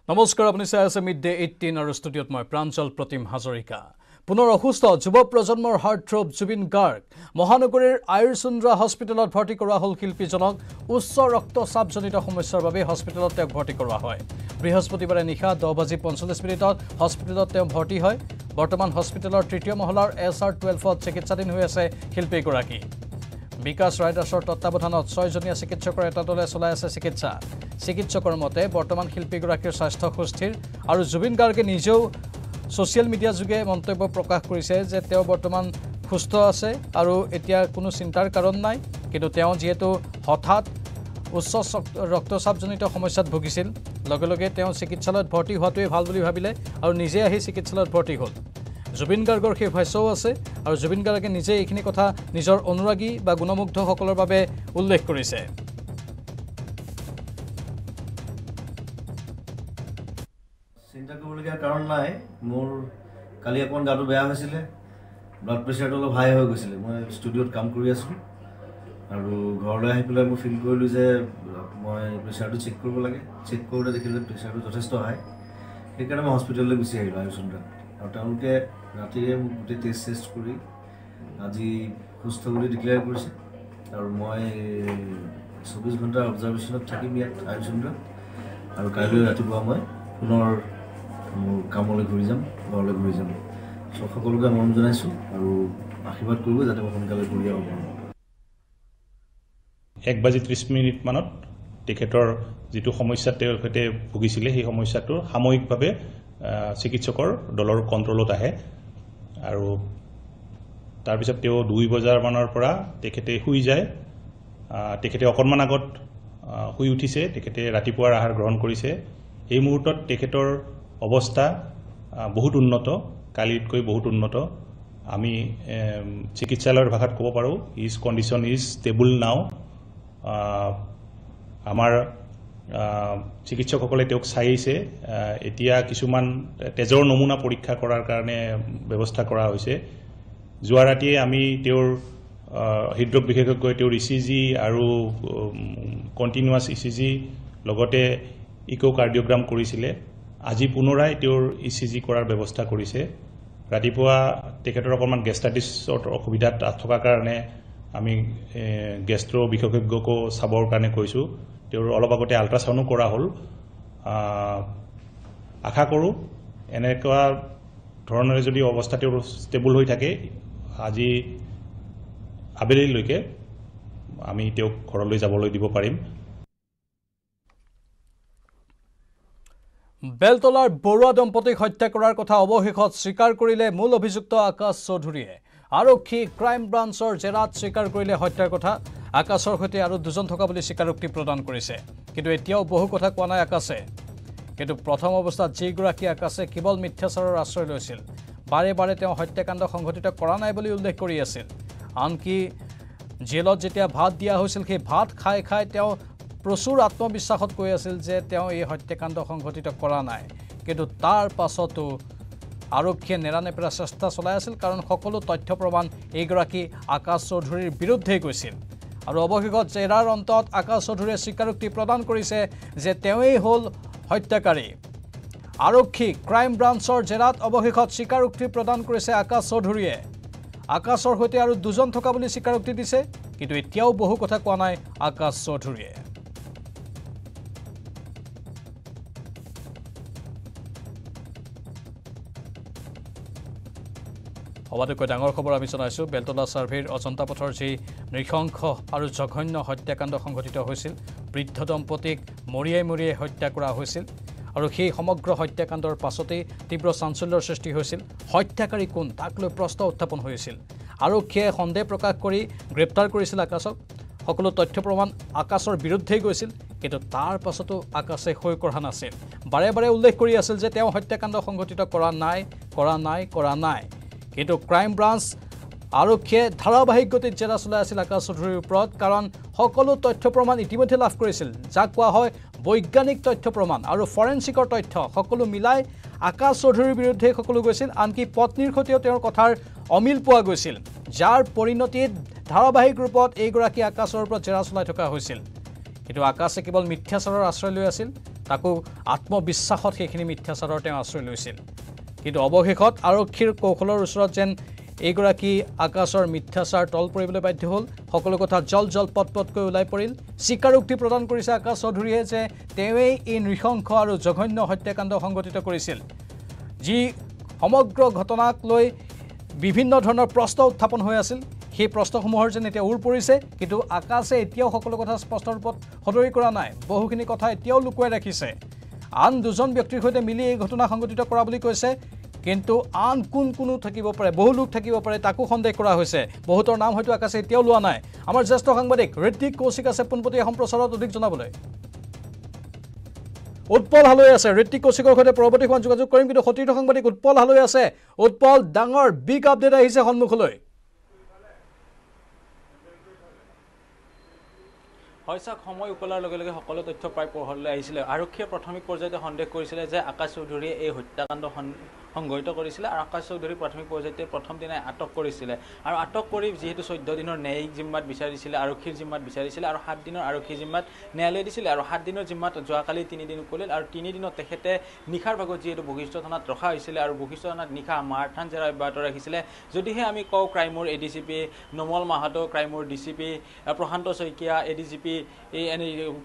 নমস্কাৰ আপুনি চাই আছে মিড ডে 18 আৰু ষ্টুডিঅ'ত মই প্ৰাঞ্জল প্ৰতিম হাজৰিকা পুনৰ অসুস্থ যুৱ প্ৰজন্মৰ হাৰ্টথ্ৰব জুবিন গাৰ্গ মহানগৰীৰ আয়ুৰচন্দ্ৰা হস্পিটেলত ভৰ্তি কৰা হল শিল্পীজনক উচ্চ ৰক্তচাপজনিত সমস্যাৰ বাবে হস্পিটেলত তেওঁক ভৰ্তি কৰা হয় বৃহস্পতিবাৰে নিশা 10:45 হস্পিটেলত তেওঁ ভৰ্তি হয় বৰ্তমান হস্পিটেলৰ তৃতীয় মহলাৰ SR12ত চিকিৎসাধীন হৈ আছে শিল্পীগৰাকী বিকাশ ৰাইডাৰ্ছৰ তত্ত্বাৱধানত 6 জনীয়া চিকিৎসকৰ এটা দলে চলাই আছে চিকিৎসা চিকিৎসকৰ মতে বৰ্তমান শিল্পীগৰাকীৰ স্বাস্থ্য সুস্থিৰ আৰু জুবিন গাৰ্গে নিজেও সোশ্যাল মিডিয়া যোগে মন্তব্য প্ৰকাশ কৰিছে যে তেওঁ বৰ্তমান সুস্থ আছে আৰু এতিয়া কোনো চিন্তাৰ কাৰণ নাই কিন্তু তেওঁ যেহেতু হঠাৎ উচ্চ ৰক্তচাপজনিত সমস্যাত ভুগিছিল লগে লগে তেওঁ চিকিৎসালয়ত ভৰ্তি হোৱাটোৱে ভাল বুলি ভাবিলে আৰু নিজে আহি চিকিৎসালয়ত ভৰ্তি হ'ল জুবিন গাৰ্গৰ সেই ভাষ্যও আছে আৰু জুবিন গাৰ্গে নিজে এইখিনি কথা নিজৰ অনুৰাগী বা গুণমুগ্ধসকলৰ বাবে উল্লেখ কৰিছে চিন্তা কৰিবলগীয়া কাৰণ নাই মোৰ কালি অকণমান গাটো বেয়া হৈছিলে ব্লাড প্ৰেছাৰটো অলপ হাই হৈ গৈছিলে মই ষ্টুডিঅ'ত কাম কৰি আছোঁ আৰু ঘৰলৈ আহি পেলাই মই ফিল কৰিলোঁ যে মই প্ৰেছাৰটো চেক কৰিব লাগে চেক কৰোঁতে দেখিলোঁ প্ৰেছাৰটো যথেষ্ট হাই সেইকাৰণে মই হস্পিটেললৈ গুচি আহিলোঁ আয়ুচন্দ্ৰাত আৰু তেওঁলোকে ৰাতিৰে মোক গোটেই টেষ্ট কৰি আজি সুস্থ বুলি ডিক্লেয়াৰ কৰিছে আৰু মই 24 ঘণ্টা অবজাৰ্ভেশ্যনত থাকিম ইয়াত আয়ুচন্দ্ৰাত আৰু কাইলৈ ৰাতিপুৱা মই পুনৰ মোৰ কামলৈ ঘূৰি যাম ঘৰলৈ ঘূৰি যাম সকলোকে মৰম জনাইছোঁ আৰু আশীৰ্বাদ কৰিব যাতে মই সোনকালে ঘূৰি আহিব পাৰোঁ 1:30 মানত তেখেতৰ যিটো সমস্যাত তেওঁৰ সৈতে ভুগিছিলে সেই সমস্যাটো সাময়িকভাৱে চিকিৎসকৰ দলৰ কণ্ট্ৰলত আহে আৰু তাৰপিছত তেওঁ 2 বজামানৰ পৰা তেখেতে শুই যায় তেখেতে অকণমান আগত শুই উঠিছে তেখেতে ৰাতিপুৱাৰ আহাৰ গ্ৰহণ কৰিছে এই মুহূৰ্তত তেখেতৰ অৱস্থা বহুত উন্নত কালিতকৈ বহুত উন্নত আমি চিকিৎসালয়ৰ ভাষাত ক'ব পাৰোঁ হিজ কণ্ডিশ্যন ইজ ষ্টেবল নাও আমাৰ চিকিৎসকসকলে তেওঁক চাইছে এতিয়া কিছুমান তেজৰ নমুনা পৰীক্ষা কৰাৰ কাৰণে ব্যৱস্থা কৰা হৈছে যোৱা ৰাতিয়ে আমি তেওঁৰ হৃদৰোগ বিশেষজ্ঞ তেওঁৰ ECG আৰু কণ্টিনিউৱাছ ECG লগতে ইক'কাৰ্ডিঅগ্ৰাম কৰিছিলে আজি পুনৰাই তেওঁৰ ECG কৰাৰ ব্যৱস্থা কৰিছে ৰাতিপুৱা তেখেতৰ অকণমান গেষ্টাইটিছৰ অসুবিধা থকাৰ কাৰণে আমি গেষ্ট্ৰ বিশেষজ্ঞকো চাবৰ কাৰণে কৈছোঁ তেওঁৰ অলপ আগতে আল্ট্ৰাছাউণ্ডো কৰা হ'ল আশা কৰোঁ এনেকুৱা ধৰণেৰে যদি অৱস্থা তেওঁৰ ষ্টেবল হৈ থাকে আজি আবেলিলৈকে আমি তেওঁক ঘৰলৈ যাবলৈ দিব পাৰিম বেলতলাৰ বৰুৱা দম্পতীক হত্যা কৰাৰ কথা অৱশেষত স্বীকাৰ কৰিলে মূল অভিযুক্ত আকাশ চৌধুৰীয়ে আৰক্ষী ক্ৰাইম ব্ৰাঞ্চৰ জেৰাত স্বীকাৰ কৰিলে হত্যাৰ কথা আকাশৰ সৈতে আৰু দুজন থকা বুলি স্বীকাৰোক্তি প্ৰদান কৰিছে কিন্তু এতিয়াও বহু কথা কোৱা নাই আকাশে কিন্তু প্ৰথম অৱস্থাত যিগৰাকী আকাশে কেৱল মিথ্যাচাৰৰ আশ্ৰয় লৈছিল বাৰে বাৰে তেওঁ হত্যাকাণ্ড সংঘটিত কৰা নাই বুলি উল্লেখ কৰি আছিল আনকি জেলত যেতিয়া ভাত দিয়া হৈছিল সেই ভাত খাই খাই তেওঁ প্ৰচুৰ আত্মবিশ্বাসত কৈ আছিল যে তেওঁ এই হত্যাকাণ্ড সংঘটিত কৰা নাই কিন্তু তাৰ পাছতো আৰক্ষীয়ে নেৰানেপেৰা চেষ্টা চলাই আছিল কাৰণ সকলো তথ্য প্ৰমাণ এইগৰাকী আকাশ চৌধুৰীৰ বিৰুদ্ধে গৈছিল আৰু অৱশেষত জেৰাৰ অন্তত আকাশ চৌধুৰীয়ে স্বীকাৰোক্তি প্ৰদান কৰিছে যে তেওঁই হ'ল হত্যাকাৰী আৰক্ষী ক্ৰাইম ব্ৰাঞ্চৰ জেৰাত অৱশেষত স্বীকাৰোক্তি প্ৰদান কৰিছে আকাশ চৌধুৰীয়ে আকাশৰ সৈতে আৰু দুজন থকা বুলি স্বীকাৰোক্তি দিছে কিন্তু এতিয়াও বহু কথা কোৱা নাই আকাশ চৌধুৰীয়ে সবাতোকৈ ডাঙৰ খবৰ আমি জনাইছোঁ বেলতলা ছাৰ্ভেৰ অজন্তা পথৰ যি নৃশংস আৰু জঘন্য হত্যাকাণ্ড সংঘটিত হৈছিল বৃদ্ধ দম্পতীক মৰিয়াই হত্যা কৰা হৈছিল আৰু সেই সমগ্ৰ হত্যাকাণ্ডৰ পাছতেই তীব্ৰ চাঞ্চল্যৰ সৃষ্টি হৈছিল হত্যাকাৰী কোন তাক লৈ প্ৰশ্ন উত্থাপন হৈছিল আৰক্ষীয়ে সন্দেহ প্ৰকাশ কৰি গ্ৰেপ্তাৰ কৰিছিল আকাশক সকলো তথ্য প্ৰমাণ আকাশৰ বিৰুদ্ধেই গৈছিল কিন্তু তাৰ পাছতো আকাশে সৈ কৰা নাছিল বাৰে বাৰে উল্লেখ কৰি আছিল যে তেওঁ হত্যাকাণ্ড সংঘটিত কৰা নাই কিন্তু ক্ৰাইম ব্ৰাঞ্চ আৰক্ষীয়ে ধাৰাবাহিক গতিত জেৰা চলাই আছিল আকাশ চৌধুৰীৰ ওপৰত কাৰণ সকলো তথ্য প্ৰমাণ ইতিমধ্যে লাভ কৰিছিল যাক কোৱা হয় বৈজ্ঞানিক তথ্য প্ৰমাণ আৰু ফৰেনচিকৰ তথ্য সকলো মিলাই আকাশ চৌধুৰীৰ বিৰুদ্ধে সকলো গৈছিল আনকি পত্নীৰ সৈতেও তেওঁৰ কথাৰ অমিল পোৱা গৈছিল যাৰ পৰিণতিত ধাৰাবাহিক ৰূপত এইগৰাকী আকাশৰ ওপৰত জেৰা চলাই থকা হৈছিল কিন্তু আকাশে কেৱল মিথ্যাচাৰৰ আশ্ৰয় লৈ আছিল তাকো আত্মবিশ্বাসত সেইখিনি মিথ্যাচাৰৰ তেওঁ আশ্ৰয় লৈছিল কিন্তু অৱশেষত আৰক্ষীৰ কৌশলৰ ওচৰত যেন এইগৰাকী আকাশৰ মিথ্যাচাৰ তল পৰিবলৈ বাধ্য হ'ল সকলো কথা জল পটকৈ ওলাই পৰিল স্বীকাৰোক্তি প্ৰদান কৰিছে আকাশ চৌধুৰীয়ে যে তেওঁৱেই এই নৃশংস আৰু জঘন্য হত্যাকাণ্ড সংঘটিত কৰিছিল যি সমগ্ৰ ঘটনাক লৈ বিভিন্ন ধৰণৰ প্ৰশ্ন উত্থাপন হৈ আছিল সেই প্ৰশ্নসমূহৰ যেন এতিয়া উৰ পৰিছে কিন্তু আকাশে এতিয়াও সকলো কথা স্পষ্ট ৰূপত সদৰি কৰা নাই বহুখিনি কথা এতিয়াও লুকুৱাই ৰাখিছে আন দুজন ব্যক্তিৰ সৈতে মিলি এই ঘটনা সংঘটিত কৰা বুলি কৈছে কিন্তু আন কোনো থাকিব পাৰে বহু লোক থাকিব পাৰে তাকো সন্দেহ কৰা হৈছে বহুতৰ নাম হয়তো আকাশে এতিয়াও লোৱা নাই আমাৰ জ্যেষ্ঠ সাংবাদিক ঋত্বিক কৌশিক আছে পোনপটীয়া সম্প্ৰচাৰত অধিক জনাবলৈ উৎপল হালৈ আছে ঋত্বিক কৌশিকৰ সৈতে পৰৱৰ্তী সময়ত যোগাযোগ কৰিম কিন্তু সতীৰ্থ সাংবাদিক উৎপল হালৈ আছে উৎপল ডাঙৰ বিগ আপডেট আহিছে সন্মুখলৈ হয়ছাক সময় উপলাৰ লগে লগে সকলো তথ্য প্ৰায় পোহৰলৈ আহিছিলে আৰক্ষীয়ে প্ৰাথমিক পৰ্যায়তে সন্দেহ কৰিছিলে যে আকাশ চৌধুৰীয়ে এই হত্যাকাণ্ড সংঘটিত কৰিছিলে আৰু আকাশ চৌধুৰী প্ৰাথমিক পৰ্যায়তে প্ৰথম দিনাই আটক কৰিছিলে আৰু আটক কৰি যিহেতু 14 দিনৰ ন্যায়িক জিম্মাত বিচাৰিছিলে আৰক্ষীৰ জিম্মাত বিচাৰিছিলে আৰু 7 দিনৰ আৰক্ষী জিম্মাত ন্যায়ালয়ে দিছিলে আৰু 7 দিনৰ জিম্মাত যোৱাকালি 3 দিন কৰিল আৰু 3 দিনত তেখেতে নিশাৰ ভাগত যিহেতু বশিষ্ঠ থানাত ৰখা হৈছিলে আৰু বশিষ্ঠ থানাত নিশা মাৰথান জেৰা অব্যাহত ৰাখিছিলে যদিহে আমি কওঁ ক্ৰাইমৰ ADCP normal Mahato ক্ৰাইমৰ DCP Prashanta Saikia ADGP এই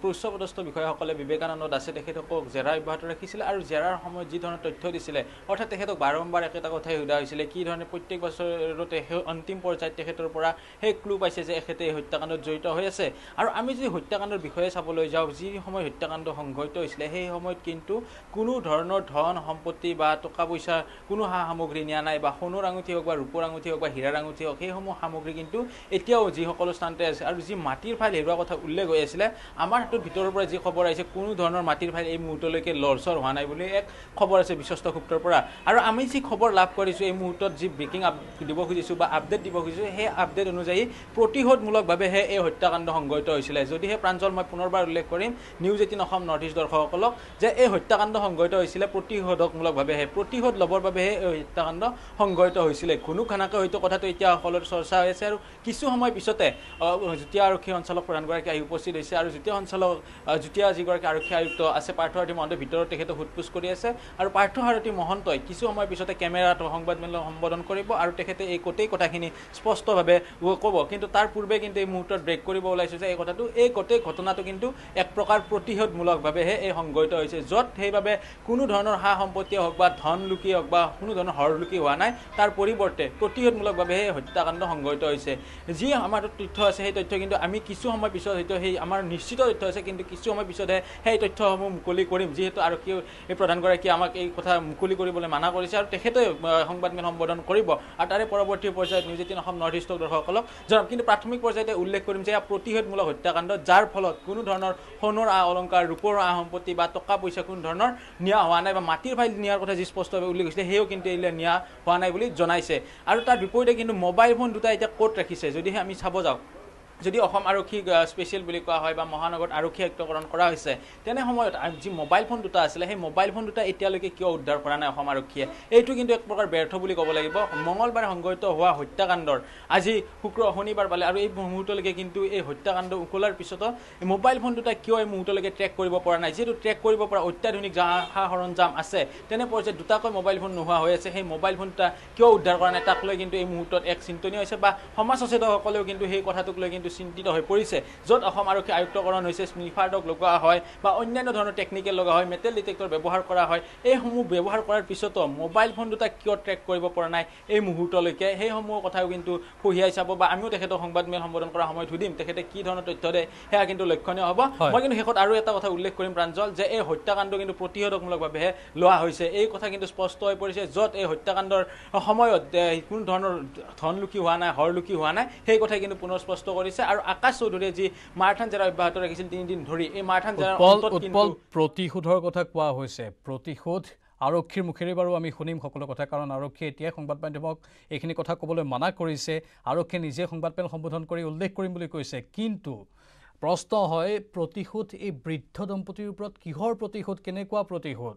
উচ্চপদস্থ বিষয়াসকলে বিবেকানন্দ দাসে তেখেতক জেৰা অব্যাহত ৰাখিছিলে আৰু জেৰাৰ সময়ত যি ধৰণৰ তথ্য দিছিলে অৰ্থাৎ তেখেতক বাৰম্বাৰ একেটা কথাই সোধা হৈছিলে কি ধৰণে প্ৰত্যেক বছৰতে অন্তিম পৰ্যায়ত তেখেতৰ পৰা সেই ক্লু পাইছে যে এখেতে এই হত্যাকাণ্ডত জড়িত হৈ আছে আৰু আমি যদি হত্যাকাণ্ডৰ বিষয়ে চাবলৈ যাওঁ যি সময় হত্যাকাণ্ড সংঘটিত হৈছিলে সেই সময়ত কিন্তু কোনো ধৰণৰ ধন সম্পত্তি বা টকা পইচা কোনো সা সামগ্ৰী নিয়া নাই বা সোণৰ আঙুঠি হওক বা ৰূপৰ আঙুঠি হওক বা হীৰাৰ আঙুঠি হওক সেইসমূহ সামগ্ৰী কিন্তু এতিয়াও যিসকলো স্থানতে আছে আৰু যি মাটিৰ ফাইল হেৰুৱা কথা উল্লেখ হৈ আছিলে আমাৰ হাতত ভিতৰৰ পৰা যি খবৰ আহিছে কোনো ধৰণৰ মাটিৰ ফাইল এই মুহূৰ্তলৈকে লৰচৰ হোৱা নাই বুলি এক খবৰ আছে বিশ্বস্ত সূত্ৰৰ পৰা আৰু আমি যি খবৰ লাভ কৰিছোঁ এই মুহূৰ্তত যি ব্ৰেকিং দিব খুজিছোঁ বা আপডেট দিব খুজিছোঁ সেই আপডেট অনুযায়ী প্ৰতিশোধমূলকভাৱেহে এই হত্যাকাণ্ড সংঘটিত হৈছিলে যদিহে প্ৰাঞ্জল মই পুনৰবাৰ উল্লেখ কৰিম নিউজ 18 অসম নৰ্থ ইষ্ট দৰ্শকসকলক যে এই হত্যাকাণ্ড সংঘটিত হৈছিলে প্ৰতিশোধমূলকভাৱেহে প্ৰতিশোধ ল'বৰ বাবেহে এই হত্যাকাণ্ড সংঘটিত হৈছিলে কোনো খানাকে হয়তো কথাটো এতিয়া সকলোৰে চৰ্চা হৈ আছে আৰু কিছু সময় পিছতে যুটীয়া আৰক্ষী সঞ্চালক প্ৰধানগৰাকী আহি উপস্থিত হৈছে আৰু যুটীয়া যিগৰাকী আৰক্ষী আয়ুক্ত আছে পাৰ্থসাৰথী মহন্তই ভিতৰত তেখেতে সোধপোছ কৰি আছে আৰু পাৰ্থসাৰথী মহন্তই কিছু সময় পিছতে কেমেৰাত সংবাদমেল সম্বোধন কৰিব আৰু তেখেতে এই গোটেই কথাখিনি স্পষ্টভাৱে ক'ব কিন্তু তাৰ পূৰ্বে কিন্তু এই মুহূৰ্তত ব্ৰেক কৰিব ওলাইছোঁ যে এই কথাটো এই গোটেই ঘটনাটো কিন্তু এক প্ৰকাৰ প্ৰতিশোধমূলকভাৱেহে এই সংঘটিত হৈছে য'ত সেইবাবে কোনো ধৰণৰ সা সম্পত্তিয়ে হওক বা ধন লুকি হওক বা কোনো ধৰণৰ হৰ লুকি হোৱা নাই তাৰ পৰিৱৰ্তে প্ৰতিশোধমূলকভাৱেহে হত্যাকাণ্ড সংঘটিত হৈছে যি আমাৰ তথ্য আছে সেই তথ্য কিন্তু আমি কিছু সময় পিছত হয়তো সেই আমাৰ নিশ্চিত তথ্য আছে কিন্তু কিছু সময় পিছতহে সেই তথ্যসমূহ মুকলি কৰিম যিহেতু আৰক্ষী এই প্ৰধানগৰাকীয়ে আমাক এই কথা মুকলি কৰিবলৈ মানা কৰিছে আৰু তেখেতে সংবাদমেল সম্বোধন কৰিব আৰু তাৰে পৰৱৰ্তী পৰ্যায়ত নিউজ 18 অসম নৰ্থ ইষ্টৰ দৰ্শকসকলক জনাম কিন্তু প্ৰাথমিক পৰ্যায়তে উল্লেখ কৰিম যে প্ৰতিশোধমূলক হত্যাকাণ্ড যাৰ ফলত কোনো ধৰণৰ সোণৰ অলংকাৰ ৰূপৰ সম্পত্তি বা টকা পইচা কোনো ধৰণৰ নিয়া হোৱা নাই বা মাটিৰ ফাইল নিয়াৰ কথা যি স্পষ্টভাৱে উল্লেখ কৰিছিলে সেয়াও কিন্তু এইবিলাক নিয়া হোৱা নাই বুলি জনাইছে আৰু তাৰ বিপৰীতে কিন্তু মোবাইল ফোন দুটা এতিয়া ক'ত ৰাখিছে যদিহে আমি চাব যাওঁ যদি অসম আৰক্ষী স্পেচিয়েল বুলি কোৱা হয় বা মহানগৰত আৰক্ষী আয়ুক্তকৰণ কৰা হৈছে তেনে সময়ত যি মোবাইল ফোন দুটা আছিলে সেই মোবাইল ফোন দুটা এতিয়ালৈকে কিয় উদ্ধাৰ কৰা নাই অসম আৰক্ষীয়ে এইটো কিন্তু এক প্ৰকাৰ ব্যৰ্থ বুলি ক'ব লাগিব মঙলবাৰে সংঘটিত হোৱা হত্যাকাণ্ডৰ আজি শনিবাৰ পালে আৰু এই মুহূৰ্তলৈকে কিন্তু এই হত্যাকাণ্ড উকলাৰ পিছতো মোবাইল ফোন দুটা কিয় এই মুহূৰ্তলৈকে ট্ৰেক কৰিব পৰা নাই যিহেতু ট্ৰেক কৰিব পৰা অত্যাধুনিক সা সৰঞ্জাম আছে তেনে পৰ্যায়ত দুটাকৈ মোবাইল ফোন নোহোৱা হৈ আছে সেই মোবাইল ফোন দুটা কিয় উদ্ধাৰ কৰা নাই তাক লৈ কিন্তু এই মুহূৰ্তত এক চিন্তনীয় হৈছে বা সমাজ সচেতকসকলেও কিন্তু সেই কথাটোক লৈ কিন্তু চিন্তিত হৈ পৰিছে য'ত অসম আৰক্ষী আয়ুক্তকৰণ হৈছে স্নিফাৰডক লগোৱা হয় বা অন্যান্য ধৰণৰ টেকনিকেল লগা হয় মেটেল ডিটেক্টৰ ব্যৱহাৰ কৰা হয় এইসমূহ ব্যৱহাৰ কৰাৰ পিছতো মোবাইল ফোন দুটা কিয় ট্ৰেক কৰিব পৰা নাই এই মুহূৰ্তলৈকে সেইসমূহ কথাও কিন্তু সুহিয়াই চাব বা আমিও তেখেতক সংবাদমেল সম্বোধন কৰাৰ সময়ত সুধিম তেখেতে কি ধৰণৰ তথ্য দিয়ে সেয়া কিন্তু লক্ষণীয় হ'ব মই কিন্তু শেষত আৰু এটা কথা উল্লেখ কৰিম প্ৰাঞ্জল যে এই হত্যাকাণ্ড কিন্তু প্ৰতিশোধমূলকভাৱেহে লোৱা হৈছে এই কথা কিন্তু স্পষ্ট হৈ পৰিছে য'ত এই হত্যাকাণ্ডৰ সময়ত কোনো ধৰণৰ ধন লুকি হোৱা নাই হৰ লুকি হোৱা নাই সেই কথাই কিন্তু পুনৰ স্পষ্ট কৰিছে আৰু আকাশ চৌধুৰীয়ে যি মাৰথান জেৰা অব্যাহত ৰাখিছিল 3 দিন ধৰি এই মাৰথান জেৰাৰ অন্তত কিন্তু প্ৰতিশোধৰ কথা কোৱা হৈছে প্ৰতিশোধ আৰক্ষীৰ মুখেৰে বাৰু আমি শুনিম সকলো কথা কাৰণ আৰক্ষীয়ে এতিয়া সংবাদ মাধ্যমক এইখিনি কথা ক'বলৈ মানা কৰিছে আৰক্ষীয়ে নিজে সংবাদমেল সম্বোধন কৰি উল্লেখ কৰিম বুলি কৈছে কিন্তু প্ৰশ্ন হয় প্ৰতিশোধ এই বৃদ্ধ দম্পতীৰ ওপৰত কিহৰ প্ৰতিশোধ কেনেকুৱা প্ৰতিশোধ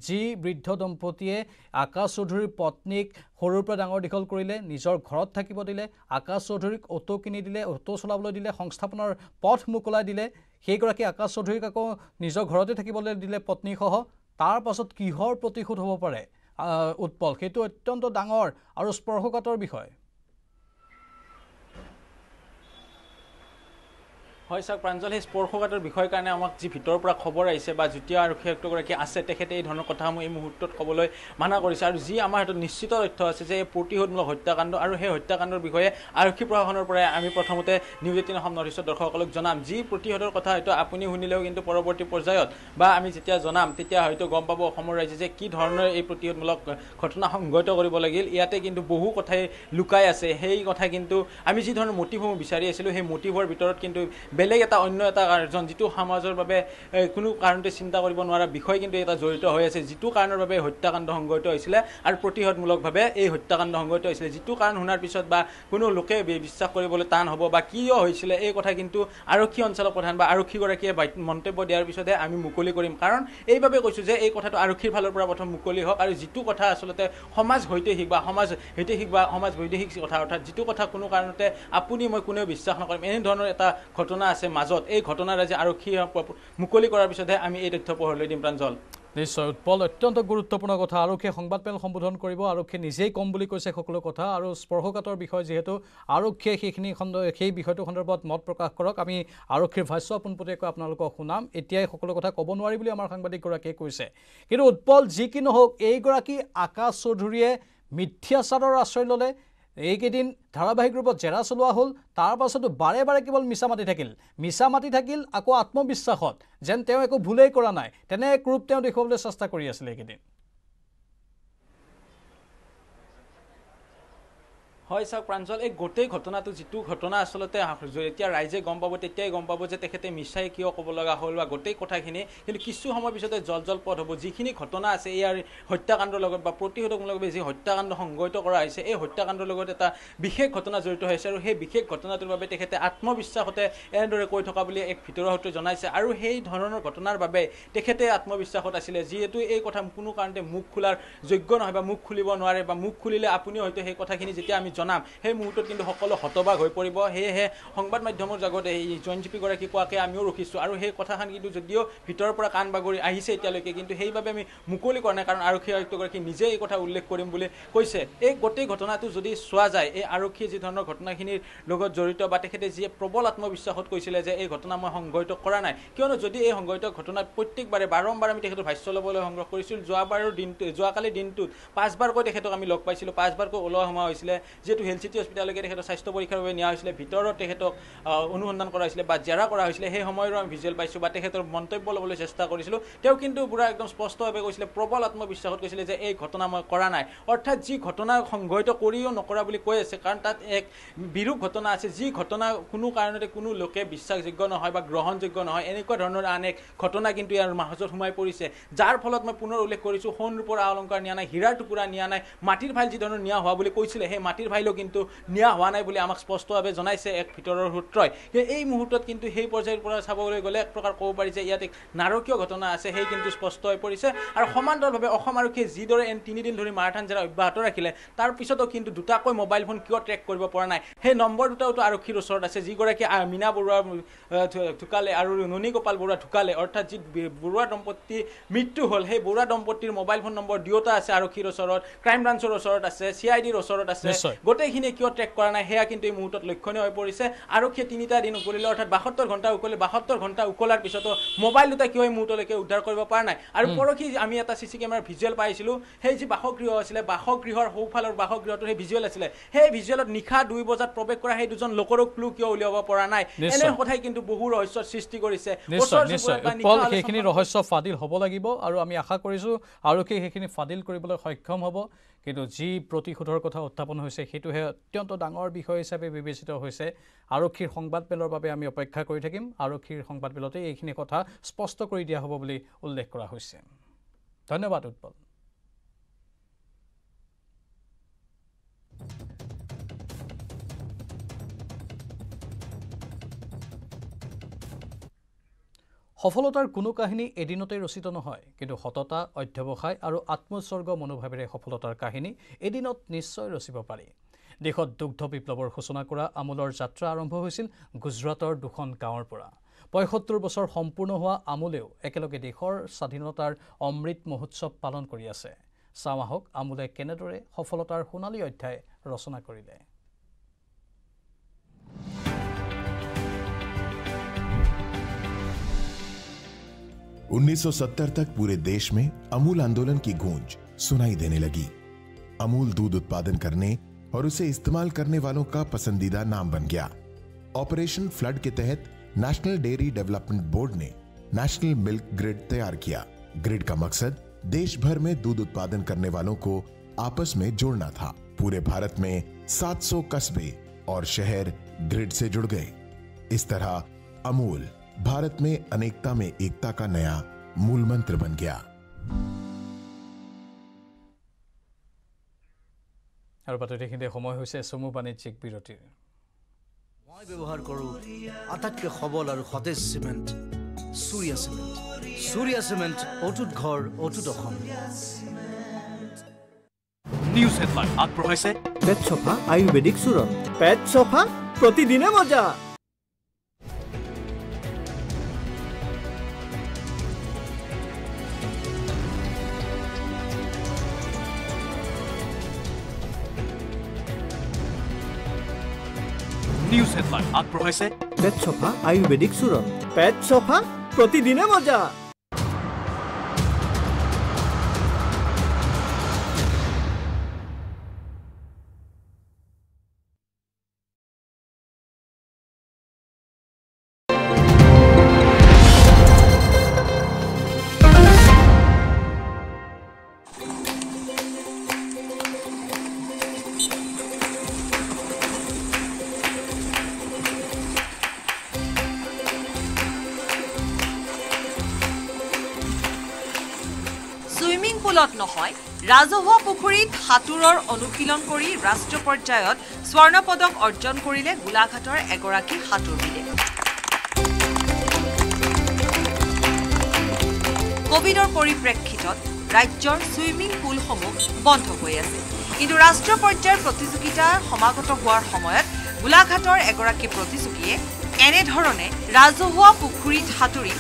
যি বৃদ্ধ দম্পতীয়ে আকাশ চৌধুৰীৰ পত্নীক সৰুৰ পৰা ডাঙৰ দীঘল কৰিলে নিজৰ ঘৰত থাকিব দিলে আকাশ চৌধুৰীক অটো কিনি দিলে অটো চলাবলৈ দিলে সংস্থাপনৰ পথ মুকলাই দিলে সেইগৰাকী আকাশ চৌধুৰীক আকৌ নিজৰ ঘৰতে থাকিবলৈ দিলে পত্নীসহ তাৰ পাছত কিহৰ প্ৰতিশোধ হ'ব পাৰে উৎপল সেইটো অত্যন্ত ডাঙৰ আৰু স্পৰ্শকাতৰ বিষয় হয় চাওক প্ৰাঞ্জল সেই স্পৰ্শকাতৰ বিষয়ৰ কাৰণে আমাক যি ভিতৰৰ পৰা খবৰ আহিছে বা যুটীয়া আৰক্ষী আয়ুক্তগৰাকী আছে তেখেতে এই ধৰণৰ কথাসমূহ এই মুহূৰ্তত ক'বলৈ মানা কৰিছে আৰু যি আমাৰ হাতত নিশ্চিত তথ্য আছে যে এই প্ৰতিশোধমূলক হত্যাকাণ্ড আৰু সেই হত্যাকাণ্ডৰ বিষয়ে আৰক্ষী প্ৰশাসনৰ পৰাই আমি প্ৰথমতে নিউজ 18 অসম নৰ্থ ইষ্টৰ দৰ্শকসকলক জনাম যি প্ৰতিশোধৰ কথা হয়তো আপুনি শুনিলেও কিন্তু পৰৱৰ্তী পৰ্যায়ত বা আমি যেতিয়া জনাম তেতিয়া হয়তো গম পাব অসমৰ ৰাইজে যে কি ধৰণৰ এই প্ৰতিশোধমূলক ঘটনা সংঘটিত কৰিব লাগিল ইয়াতে কিন্তু বহু কথাই লুকাই আছে সেই কথা কিন্তু আমি যি ধৰণৰ মটিভসমূহ বিচাৰি আছিলোঁ সেই মটিভৰ ভিতৰত কিন্তু বেলেগ এটা অন্য এটা কাৰণ যিটো সমাজৰ বাবে কোনো কাৰণতে চিন্তা কৰিব নোৱাৰা বিষয় কিন্তু এটা জড়িত হৈ আছে যিটো কাৰণৰ বাবে হত্যাকাণ্ড সংঘটিত হৈছিলে আৰু প্ৰতিশোধমূলকভাৱে এই হত্যাকাণ্ড সংঘটিত হৈছিলে যিটো কাৰণ শুনাৰ পিছত বা কোনো লোকে বিশ্বাস কৰিবলৈ টান হ'ব বা কিয় হৈছিলে এই কথা কিন্তু আৰক্ষী অঞ্চলৰ প্ৰধান বা আৰক্ষীগৰাকীয়ে মন্তব্য দিয়াৰ পিছতহে আমি মুকলি কৰিম কাৰণ এইভাৱে কৈছোঁ যে এই কথাটো আৰক্ষীৰ ফালৰ পৰা প্ৰথম মুকলি হওক আৰু যিটো কথা আচলতে সমাজ হৈতেহিক বা সমাজ বৈদেশিক কথা অৰ্থাৎ যিটো কথা কোনো কাৰণতে আপুনি মই কোনেও বিশ্বাস নকৰিম এনেধৰণৰ এটা ঘটনা আছে মাজত এই ঘটনাৰাজি আৰক্ষী মুকলি কৰাৰ পিছতহে আমি এই তথ্য পোহৰলৈ দিম প্ৰাঞ্জল নিশ্চয় উৎপল অত্যন্ত গুৰুত্বপূৰ্ণ কথা আৰক্ষীয়ে সংবাদ পেল সম্বোধন কৰিব আৰক্ষীয়ে নিজেই কম বুলি কৈছে সকলো কথা আৰু স্পৰ্শকাতৰ বিষয় যিহেতু আৰক্ষীয়ে সেই বিষয়টো সন্দৰ্ভত মত প্ৰকাশ কৰক আমি আৰক্ষীৰ ভাষ্য পোনপটীয়াকৈ আপোনালোকক শুনাম এতিয়াই সকলো কথা ক'ব নোৱাৰি বুলি আমাৰ সাংবাদিকগৰাকীয়ে কৈছে কিন্তু উৎপল যি কি নহওক এইগৰাকী আকাশ চৌধুৰীয়ে মিথ্যাচাৰৰ আশ্ৰয় ল'লে এইকেইদিন ধাৰাবাহিক ৰূপত জেৰা চলোৱা হ'ল তাৰ পাছতো বাৰে বাৰে কেৱল মিছা মাতি থাকিল আকৌ আত্মবিশ্বাসত যেন তেওঁ একো ভুলেই কৰা নাই তেনে এক ৰূপ তেওঁ দেখুৱাবলৈ চেষ্টা কৰি আছিলে এইকেইদিন হয় চাওক প্ৰাঞ্জল এই গোটেই ঘটনাটো যিটো ঘটনা আচলতে যেতিয়া ৰাইজে গম পাব তেতিয়াই গম পাব যে তেখেতে মিছাই কিয় ক'ব লগা হ'ল বা গোটেই কথাখিনি কিন্তু কিছু সময়ৰ পিছতে জল পথ হ'ব যিখিনি ঘটনা আছে ইয়াৰ হত্যাকাণ্ডৰ লগত বা প্ৰতিশোধকমূলকভাৱে যি হত্যাকাণ্ড সংঘটিত কৰা হৈছে এই হত্যাকাণ্ডৰ লগত এটা বিশেষ ঘটনা জড়িত হৈছে আৰু সেই বিশেষ ঘটনাটোৰ বাবে তেখেতে আত্মবিশ্বাসতে এনেদৰে কৈ থকা বুলি এক ভিতৰুৱা সূত্ৰই জনাইছে আৰু সেই ধৰণৰ ঘটনাৰ বাবে তেখেতে আত্মবিশ্বাসত আছিলে যিহেতু এই কথা কোনো কাৰণতে মুখ খোলাৰ যোগ্য নহয় বা মুখ খুলিব নোৱাৰে বা মুখ খুলিলে আপুনিও হয়তো সেই কথাখিনি যেতিয়া আমি জনাম সেই মুহূৰ্তত কিন্তু সকলো হতবাক হৈ পৰিব সেয়েহে সংবাদ মাধ্যমৰ জগতে এই জইণ্ট জিপিগৰাকী কোৱাকৈ আমিও ৰখিছোঁ আৰু সেই কথাখন কিন্তু যদিও ভিতৰৰ পৰা কাণ বাগৰি আহিছে এতিয়ালৈকে কিন্তু সেইবাবে আমি মুকলি কৰা নাই কাৰণ আৰক্ষী আয়ুক্তগৰাকী নিজে এই কথা উল্লেখ কৰিম বুলি কৈছে এই গোটেই ঘটনাটো যদি চোৱা যায় এই আৰক্ষীয়ে যি ধৰণৰ ঘটনাখিনিৰ লগত জড়িত বা তেখেতে যিয়ে প্ৰবল আত্মবিশ্বাসত কৈছিলে যে এই ঘটনা মই সংঘটিত কৰা নাই কিয়নো যদি এই সংঘটিত ঘটনাত প্ৰত্যেকবাৰে বাৰম্বাৰ আমি তেখেতৰ ভাষ্য ল'বলৈ সংগ্ৰহ কৰিছিলোঁ যোৱাকালিৰ দিনটোত 5বাৰকৈ তেখেতক আমি লগ পাইছিলোঁ 5বাৰকৈ ওলোৱা সোমোৱা হৈছিলে যিহেতু হেল্থ চিটি হস্পিটেললৈকে তেখেতৰ স্বাস্থ্য পৰীক্ষাৰ বাবে নিয়া হৈছিলে ভিতৰত তেখেতক অনুসন্ধান কৰা হৈছিলে বা জেৰা কৰা হৈছিলে সেই সময়ৰো আমি ভিজুৱেল পাইছোঁ বা তেখেতৰ মন্তব্য ল'বলৈ চেষ্টা কৰিছিলোঁ তেওঁ কিন্তু পুৰা একদম স্পষ্টভাৱে কৈছিলে প্ৰবল আত্মবিশ্বাসত কৈছিলে যে এই ঘটনা মই কৰা নাই অৰ্থাৎ যি ঘটনা সংঘটিত কৰিও নকৰা বুলি কৈ আছে কাৰণ তাত এক বিৰূপ ঘটনা আছে যি ঘটনা কোনো কাৰণতে কোনো লোকে বিশ্বাসযোগ্য নহয় বা গ্ৰহণযোগ্য নহয় এনেকুৱা ধৰণৰ আন এক ঘটনা কিন্তু ইয়াৰ মাজত সোমাই পৰিছে যাৰ ফলত মই পুনৰ উল্লেখ কৰিছোঁ সোণ ৰূপৰ অলংকাৰ নিয়া নাই হীৰাৰ টুকুৰা নিয়া নাই মাটিৰ ফাইল যি ধৰণৰ নিয়া হোৱা বুলি কৈছিলে সেই মাটিৰ ফাইলো কিন্তু নিয়া হোৱা নাই বুলি আমাক স্পষ্টভাৱে জনাইছে এক ভিতৰৰ সূত্ৰই এই মুহূৰ্তত কিন্তু সেই পৰ্যায়ৰ পৰা চাবলৈ গ'লে এক প্ৰকাৰ ক'ব পাৰি যে ইয়াত এক নাৰকীয় ঘটনা আছে সেই কিন্তু স্পষ্ট হৈ পৰিছে আৰু সমান্তৰালভাৱে অসম আৰক্ষীয়ে যিদৰে 3 দিন ধৰি মাৰাথান জেৰা অব্যাহত ৰাখিলে তাৰ পিছতো কিন্তু দুটাকৈ মোবাইল ফোন কিয় ট্ৰেক কৰিব পৰা নাই সেই নম্বৰ দুটাওতো আৰক্ষীৰ ওচৰত আছে যিগৰাকী মীনা বৰুৱা ঢুকালে আৰু ননী গোপাল বৰুৱা ঢুকালে অৰ্থাৎ যি বৰুৱা দম্পতি মৃত্যু হ'ল সেই বৰুৱা দম্পতিৰ মোবাইল ফোন নম্বৰ দুয়োটা আছে আৰক্ষীৰ ওচৰত ক্ৰাইম ব্ৰাঞ্চৰ ওচৰত আছে CIDৰ ওচৰত আছে গোটেইখিনি কিয় ট্ৰেক কৰা নাই সেয়া কিন্তু এই মুহূৰ্তত লক্ষণীয় হৈ পৰিছে আৰক্ষীয়ে 3টা দিন উকলিলে অৰ্থাৎ 72 ঘণ্টা উকলিলে 72 ঘণ্টা উকলাৰ পিছতো মোবাইল দুটা কিয় এই মুহূৰ্তলৈকে উদ্ধাৰ কৰিব পৰা নাই আৰু পৰহি আমি এটা CC কেমেৰাৰ ভিজুৱেল পাইছিলোঁ সেই যি বাসগৃহ আছিলে বাসগৃহৰ সোঁফালৰ বাসগৃহটোৰ সেই ভিজুৱেল আছিলে সেই ভিজুৱেলত নিশা 2 বজাত প্ৰৱেশ কৰা সেই দুজন লোকৰো ক্লু কিয় উলিয়াব পৰা নাই এনে কথাই কিন্তু বহু ৰহস্যৰ সৃষ্টি কৰিছে সেইখিনি ৰহস্য ফাদিল হ'ব লাগিব আৰু আমি আশা কৰিছোঁ আৰক্ষী সেইখিনি ফাদিল কৰিবলৈ সক্ষম হ'ব কিন্তু যি প্ৰতিশোধৰ কথা উত্থাপন হৈছে সেইটোহে অত্যন্ত ডাঙৰ বিষয় হিচাপে বিবেচিত হৈছে আৰক্ষীৰ সংবাদ মেলৰ বাবে আমি অপেক্ষা কৰি থাকিম আৰক্ষীৰ সংবাদ মেলতে এইখিনি কথা স্পষ্ট কৰি দিয়া হ'ব বুলি উল্লেখ কৰা হৈছে ধন্যবাদ উৎপল সফলতাৰ কোনো কাহিনী এদিনতে ৰচিত নহয় কিন্তু সততা অধ্যৱসায় আৰু আত্মোৎসৰ্গ মনোভাৱেৰে সফলতাৰ কাহিনী এদিনত নিশ্চয় ৰচিব পাৰি দেশত দুগ্ধ বিপ্লৱৰ সূচনা কৰা আমুলৰ যাত্ৰা আৰম্ভ হৈছিল গুজৰাটৰ দুখন গাঁৱৰ পৰা ৭৫ বছৰ সম্পূৰ্ণ হোৱা আমুলেও একেলগে দেশৰ স্বাধীনতাৰ অমৃত মহোৎসৱ পালন কৰি আছে চাওঁ আহক আমুলে কেনেদৰে সফলতাৰ সোণালী অধ্যায় ৰচনা কৰিলে 1970 तक पूरे देश में अमूल आंदोलन की गूंज सुनाई देने लगी। अमूल दूध उत्पादन करने और उसे इस्तेमाल करने वालों का पसंदीदा नाम बन गया। ऑपरेशन फ्लड के तहत नेशनल डेयरी डेवलपमेंट बोर्ड ने नेशनल मिल्क ग्रिड तैयार किया। ग्रिड का मकसद देश भर में दूध उत्पादन करने वालों को आपस में जोड़ना था। पूरे भारत में 700 कस्बे और शहर ग्रिड से जुड़ गए। इस तरह अमूल भारत में अनेकता में एकता का नया मूल मंत्र बन गया। আৰু বাতৰিখিনিতে সময় হৈছে চমু বাণিজ্যিক বিৰতিৰ মই ব্যৱহাৰ কৰোঁ আটাইতকৈ সবল আৰু সতেজ চিমেণ্ট সূৰ্যা চিমেণ্ট অটুট ঘৰ অটুট অসম নিউজ হেডলাইন আগবঢ়াইছে পেট চফা আয়ুৰ্বেদিক চূৰণ পেট চফা প্ৰতিদিনে মজা নিউজ হেডলাইন আগবঢ়াইছে পেট চফা আয়ুৰ্বেদিক চূৰণ পেট চফা প্ৰতিদিনে মজা সুইমিং পুলত নহয় ৰাজহুৱা পুখুৰীত সাঁতোৰৰ অনুশীলন কৰি ৰাষ্ট্ৰীয় পৰ্যায়ত স্বৰ্ণ পদক অৰ্জন কৰিলে গোলাঘাটৰ এগৰাকী সাঁতোৰবিদে কোভিডৰ পৰিপ্ৰেক্ষিতত ৰাজ্যৰ সুইমিং পুলসমূহ বন্ধ হৈ আছে কিন্তু ৰাষ্ট্ৰীয় পৰ্যায়ৰ প্ৰতিযোগিতা সমাগত হোৱাৰ সময়ত গোলাঘাটৰ এগৰাকী প্ৰতিযোগীয়ে এনেধৰণে ৰাজহুৱা পুখুৰীত সাঁতুৰি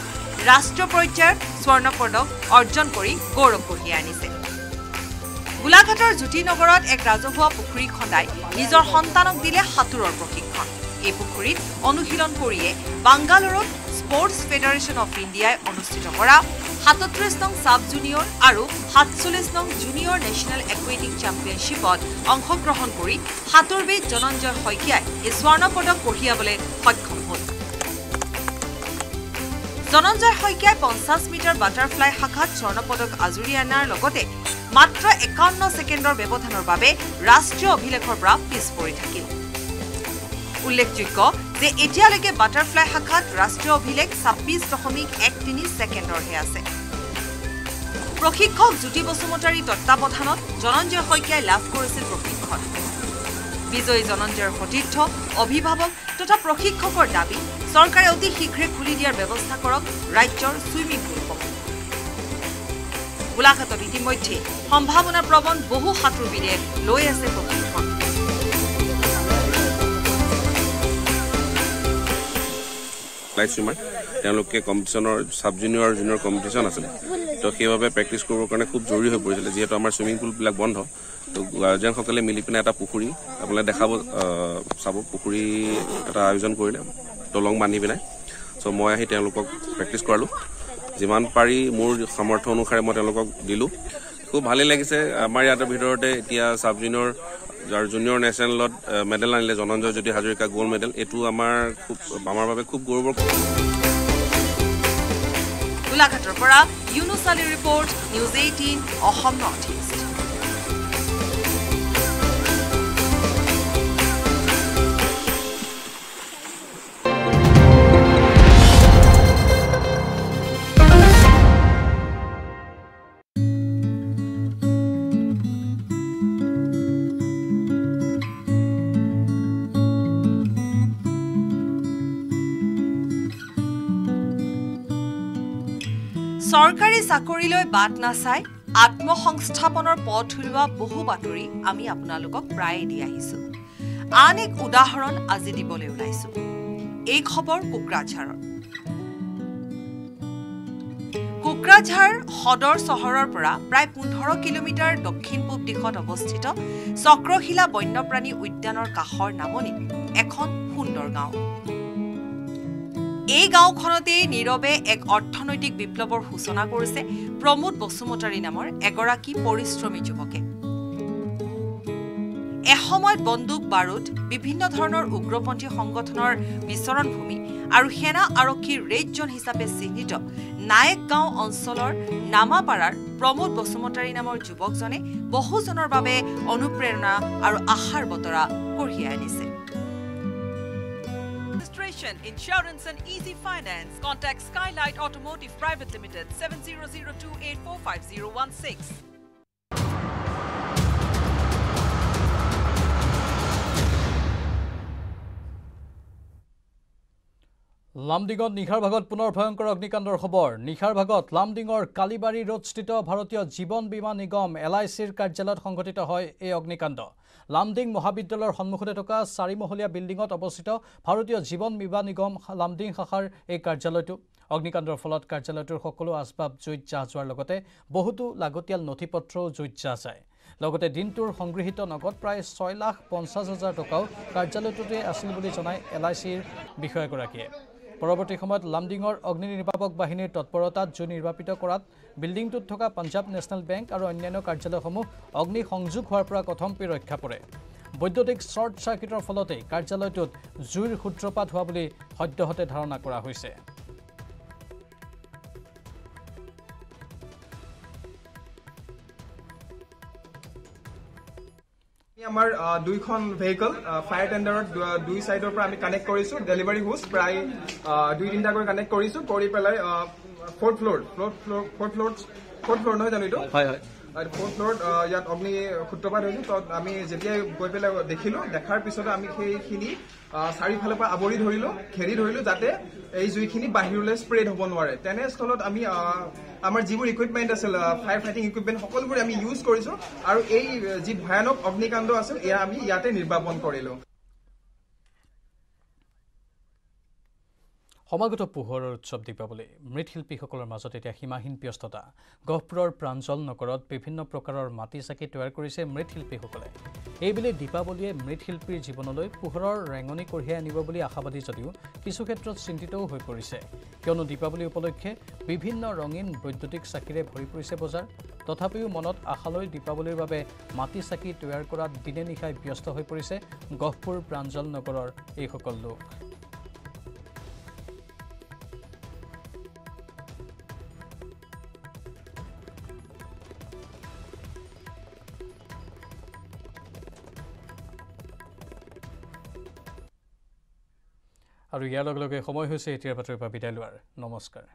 ৰাষ্ট্ৰীয় পৰ্যায়ৰ স্বৰ্ণ পদক অৰ্জন কৰি গৌৰৱ কঢ়িয়াই আনিছে গোলাঘাটৰ জ্যোতিনগৰত এক ৰাজহুৱা পুখুৰী খন্দাই নিজৰ সন্তানক দিলে সাঁতোৰৰ প্ৰশিক্ষণ এই পুখুৰীত অনুশীলন কৰিয়ে বাংগালুৰুত স্পৰ্টছ ফেডাৰেশ্যন অফ ইণ্ডিয়াই অনুষ্ঠিত কৰা 37 নং সাব জুনিয়ৰ আৰু 47 নং জুনিয়ৰ নেশ্যনেল একুৱেটিক চেম্পিয়নশ্বিপত অংশগ্ৰহণ কৰি সাঁতোৰবিদ জনঞ্জয় শইকীয়াই এই স্বৰ্ণ পদক কঢ়িয়াবলৈ সক্ষম হ'ল জনঞ্জয় শইকীয়াই 50 মিটাৰ বাটাৰফ্লাই শাখাত স্বৰ্ণ পদক আজুৰি অনাৰ লগতে মাত্ৰ 51 ছেকেণ্ডৰ ব্যৱধানৰ বাবে ৰাষ্ট্ৰীয় অভিলেখৰ পৰা পিছ পৰি থাকিল উল্লেখযোগ্য যে এতিয়ালৈকে বাটাৰফ্লাই শাখাত ৰাষ্ট্ৰীয় অভিলেখ 26.13 ছেকেণ্ডৰহে আছে প্ৰশিক্ষক জ্যোতি বসুমতাৰীৰ তত্ত্বাৱধানত জনঞ্জয় শইকীয়াই লাভ কৰিছিল প্ৰশিক্ষণ বিজয়ী জনঞ্জয়ৰ সতীৰ্থ অভিভাৱক তথা প্ৰশিক্ষকৰ দাবী চৰকাৰে অতি শীঘ্ৰে খুলি দিয়াৰ ব্যৱস্থা কৰক ৰাজ্যৰ সুইমিং পুলসমূহ গোলাঘাটত ইতিমধ্যে সম্ভাৱনা প্ৰবণ বহু সাঁতোৰবিদে লৈ আছে প্ৰশিক্ষণ তেওঁলোকে কম্পিটিশ্যনৰ সাব জুনিয়ৰ আৰু জুনিয়ৰ কম্পিটিশ্যন আছিলে তো সেইবাবে প্ৰেক্টিছ কৰিবৰ কাৰণে খুব জৰুৰী হৈ পৰিছিলে যিহেতু আমাৰ চুইমিং পুলবিলাক বন্ধ তো গাৰ্জেনসকলে মিলি পিনে এটা পুখুৰী আপোনালোকে দেখাব চাব পুখুৰী এটা আয়োজন কৰিলে দলং বান্ধি পিনে চ' মই আহি তেওঁলোকক প্ৰেক্টিছ কৰালোঁ যিমান পাৰি মোৰ সামৰ্থ্য অনুসাৰে মই তেওঁলোকক দিলোঁ খুব ভালেই লাগিছে আমাৰ ইয়াৰ ভিতৰতে এতিয়া সাব জুনিয়ৰ যাৰ জুনিয়ৰ নেশ্যনেলত মেডেল আনিলে জনঞ্জয় জ্যোতি হাজৰিকা গোল্ড মেডেল এইটো আমাৰ বাবে খুব গৌৰৱৰ গোলাঘাটৰ পৰা ইউনুছ আলীৰ report news 18 Assam north east চৰকাৰী চাকৰিলৈ বাট নাচাই আত্মসংস্থাপনৰ পথ উলিওৱা বহু বাতৰি আমি আপোনালোকক প্ৰায়ে দি আহিছো আন এক উদাহৰণ আজি দিবলৈ ওলাইছো এই খবৰ কোকৰাঝাৰৰ কোকৰাঝাৰ সদৰ চহৰৰ পৰা প্ৰায় 15 কিলোমিটাৰ দক্ষিণ-পূব দিশত অৱস্থিত চক্ৰশিলা বন্যপ্ৰাণী উদ্যানৰ কাষৰ নামনিত এখন সুন্দৰ গাঁও। এই গাঁওখনতে নীৰৱে এক অৰ্থনৈতিক বিপ্লৱৰ সূচনা কৰিছে প্ৰমোদ বসুমতাৰী নামৰ এগৰাকী পৰিশ্ৰমী যুৱকে। এসময়ত বন্দুক বাৰুদ, বিভিন্ন ধৰণৰ উগ্ৰপন্থী সংগঠনৰ বিচৰণ ভূমি আৰু সেনা আৰক্ষীৰ ৰেড জোন হিচাপে চিহ্নিত নায়েক গাঁও অঞ্চলৰ নামাপাৰাৰ প্ৰমোদ বসুমতাৰী নামৰ যুৱকজনে বহুজনৰ বাবে অনুপ্ৰেৰণা আৰু আশাৰ বতৰা কঢ়িয়াই আনিছে। Insurance and easy finance. Contact Skylight Automotive Private Limited 7002845016. লামডিঙত নিশাৰ ভাগত পুনৰ ভয়ংকৰ অগ্নিকাণ্ডৰ খবৰ। নিশাৰ ভাগত লামডিঙৰ কালিবাৰী ৰোডস্থিত ভাৰতীয় জীৱন বীমা নিগম LICৰ কাৰ্যালয়ত সংঘটিত হয় এই অগ্নিকাণ্ড। লামডিং মহাবিদ্যালয়ৰ সন্মুখতে থকা 4মহলীয়া বিল্ডিঙত অৱস্থিত ভাৰতীয় জীৱন বীমা নিগম লামডিং শাখাৰ এই কাৰ্যালয়টো। অগ্নিকাণ্ডৰ ফলত কাৰ্যালয়টোৰ সকলো আচবাব জুইত জাহ যোৱাৰ লগতে বহুতো লাগতিয়াল নথিপত্ৰও জুইত জাহ যায়। লগতে দিনটোৰ সংগৃহীত নগদ প্ৰায় 6,50,000 টকাও কাৰ্যালয়টোতে আছিল বুলি জনায় LICৰ বিষয়াগৰাকীয়ে। পৰৱৰ্তী সময়ত লামডিঙৰ অগ্নি নিৰ্বাপক বাহিনীৰ তৎপৰতাত জুই নিৰ্বাপিত কৰাত বিল্ডিংটোত থকা পাঞ্জাৱ নেশ্যনেল বেংক আৰু অন্যান্য কাৰ্যালয়সমূহ অগ্নি সংযোগ হোৱাৰ পৰা কথমপি ৰক্ষা পৰে। বৈদ্যুতিক শ্বৰ্ট চাৰ্কিটৰ ফলতেই কাৰ্যালয়টোত জুইৰ সূত্ৰপাত হোৱা বুলি সদ্যহতে ধাৰণা কৰা হৈছে। আমাৰ দুইখন ভেহিকল ফায়াৰ টেণ্ডাৰত দুই সাইডৰ পৰা আমি কানেক্ট কৰিছো। ডেলিভাৰী হুজ প্ৰায় 2-3টা কৰি কানেক্ট কৰিছো, কৰি পেলাই ফ'ৰ্থ ফ্ল'ৰ নহয় জানো এইটো? হয় হয়। ফ'ৰ্থ ফ্ল'ৰত ইয়াত অগ্নি সূত্ৰপাত হৈছিল। তো আমি যেতিয়া গৈ পেলাই দেখাৰ পিছতে আমি সেইখিনি চাৰিওফালৰ পৰা আৱৰি ধৰিলো, ঘেৰি ধৰিলো, যাতে এই জুইখিনি বাহিৰলৈ স্প্ৰেড হ'ব নোৱাৰে। তেনেস্থলত আমি আমাৰ যিবোৰ ইকুইপমেণ্ট আছিল, ফায়াৰ ফাইটিং ইকুইপমেণ্ট সকলোবোৰ আমি ইউজ কৰিছো আৰু এই যি ভয়ানক অগ্নিকাণ্ড আছিল এয়া আমি ইয়াতে নিৰ্বাপন কৰিলো। সমাগত পোহৰৰ উৎসৱ দীপাৱলী। মৃৎশিল্পীসকলৰ মাজত এতিয়া সীমাহীন ব্যস্ততা। গহপুৰৰ প্ৰাঞ্জল নগৰত বিভিন্ন প্ৰকাৰৰ মাটি চাকি তৈয়াৰ কৰিছে মৃৎশিল্পীসকলে। এইবেলি দীপাৱলীয়ে মৃৎশিল্পীৰ জীৱনলৈ পোহৰৰ ৰেঙনি কঢ়িয়াই আনিব বুলি আশাবাদী যদিও কিছু ক্ষেত্ৰত চিন্তিতও হৈ পৰিছে, কিয়নো দীপাৱলী উপলক্ষে বিভিন্ন ৰঙীন বৈদ্যুতিক চাকিৰে ভৰি পৰিছে বজাৰ। তথাপিও মনত আশালৈ দীপাৱলীৰ বাবে মাটি চাকি তৈয়াৰ কৰাত দিনে নিশাই ব্যস্ত হৈ পৰিছে গহপুৰ প্ৰাঞ্জল নগৰৰ এইসকল লোক। আৰু ইয়াৰ লগে লগে সময় হৈছে এতিয়াৰ বাতৰিৰ পৰা বিদায় লোৱাৰ। নমস্কাৰ।